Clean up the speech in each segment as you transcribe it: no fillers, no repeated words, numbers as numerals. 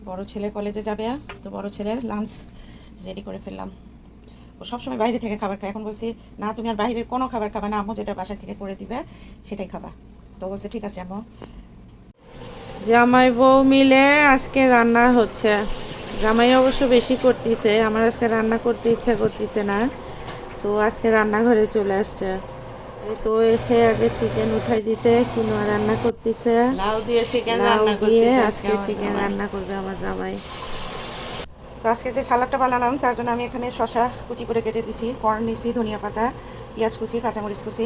বড় ছেলে কলেজে যাবে, তো বড় ছেলের লাঞ্চ রেডি করে ফেললাম। ও সবসময় বাইরে থেকে খাবার খায়, এখন বলছি না তুমি আর বাইরের কোনো খাবার খাবা না, আম্মু যেটা বাসা থেকে করে দিবে সেটাই খাবা। তো বলছে ঠিক আছে আম্মু। জামাই বউ মিলে আজকে রান্না হচ্ছে। জামাই অবশ্য বেশি করতেছে, আমার আজকে রান্না করতে ইচ্ছা করতেছে না, তো আজকে রান্নাঘরে চলে আসছে। এই তো এসে আগে চিকেন উঠাই দিছে, কিনোয়া রান্না করতেছে, লাউ দিয়ে চিকেন লাউ রান্না দিয়ে করতেছে আজকে আমার চিকেন জামাই। রান্না করবে আমার জামাই। তো আজকে যে সালাডটা বানালাম তার জন্য আমি এখানে শসা কুচি করে কেটে দিছি, কর্ন নিছি, ধনিয়া পাতা, পেঁয়াজ কুচি, কাঁচামরিচ কুচি।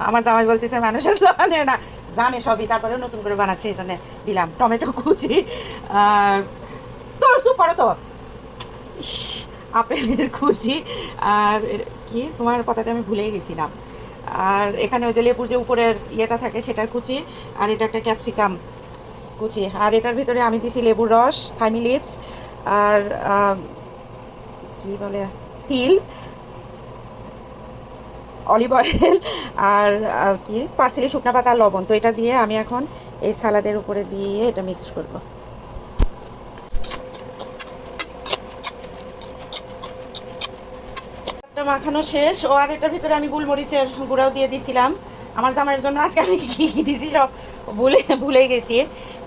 আমার জামাই বলতেছে মানুষের জানে না, জানে সবই, তারপরে নতুন করে বানাচ্ছে এই জন্য দিলাম। টমেটো কুচি, তোর চুপ করো তো, আপেলের কুচি, আর কি তোমার কথাতে আমি ভুলেই গেছিলাম। আর এখানে ওই যে লেবুর যে উপরের ইয়েটা থাকে সেটার কুচি, আর এটা একটা ক্যাপসিকাম কুচি, আর এটার ভিতরে আমি দিছি লেবুর রস, থাইমি লিভস, আর কি বলে তিল, অলিভ অয়েল, আর কি পার্সেলি শুকনো পাতা, লবণ। তো এটা দিয়ে আমি এখন এই সালাদের উপরে দিয়ে এটা মিক্সড করব। মাখানো শেষ। ও আর এটার ভিতরে আমি গোলমরিচের গুঁড়াও দিয়ে দিছিলাম। আমার জামাইয়ের জন্য আজকে আমি কী কী দিয়েছি সব ভুলেই গেছি।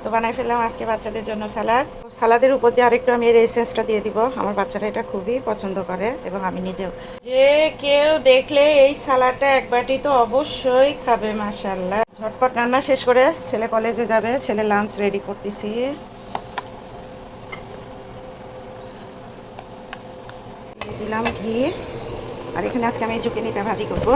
তো বানাই ফেললাম আজকে বাচ্চাদের জন্য সালাদ। সালাদের উপর দিয়ে আরেকটু আমি এর এসেন্সটা দিয়ে দিব, আমার বাচ্চারা এটা খুবই পছন্দ করে এবং আমি নিজেও। যে কেউ দেখলে এই সালাদটা এক বাটি তো অবশ্যই খাবে, মাশাআল্লাহ। ঝটপট রান্না শেষ করে ছেলে কলেজে যাবে, ছেলে লাঞ্চ রেডি করতেছি। দিয়ে দিলাম ঘি, আর এখানে আজকে আমি জুকিনিটা ভাজি করব।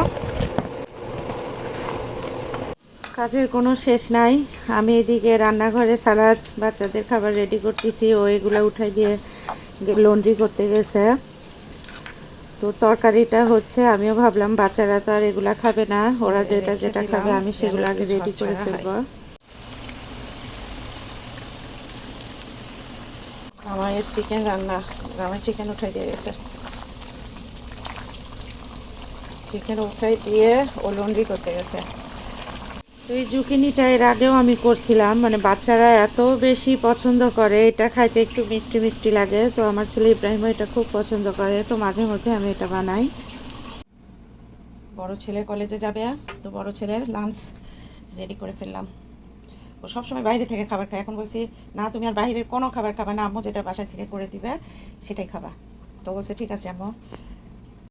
কাজের কোনো শেষ নাই, আমি এদিকে রান্নাঘরে সালাদ বাচ্চাদের খাবার রেডি করতেছি, ও এগুলো উঠাই দিয়ে লন্ড্রি করতে গেছে। তো তরকারিটা হচ্ছে, আমিও ভাবলাম বাচ্চারা তো আর এগুলা খাবে না, ওরা যেটা যেটা খাবে আমি সেগুলো আগে রেডি করে ফেলবো। জামাইয়ের চিকেন রান্না, জামাই চিকেন উঠাই দিয়ে গেছে, চিকেন উঠাই দিয়ে ও লন্ড্রি করতে গেছে। তো এই জুকিনিটা এর আগেও আমি করছিলাম, মানে বাচ্চারা এত বেশি পছন্দ করে, এটা খাইতে একটু মিষ্টি মিষ্টি লাগে, তো আমার ছেলে ইব্রাহিমও এটা খুব পছন্দ করে, তো মাঝে মধ্যে আমি এটা বানাই। বড় ছেলে কলেজে যাবে, তো বড় ছেলের লাঞ্চ রেডি করে ফেললাম। ও সবসময় বাইরে থেকে খাবার খায়, এখন বলছি না তুমি আর বাইরের কোনো খাবার খাবা না, আম্মু যেটা বাসা থেকে করে দিবে সেটাই খাবা। তো বলছে ঠিক আছে আম্মু।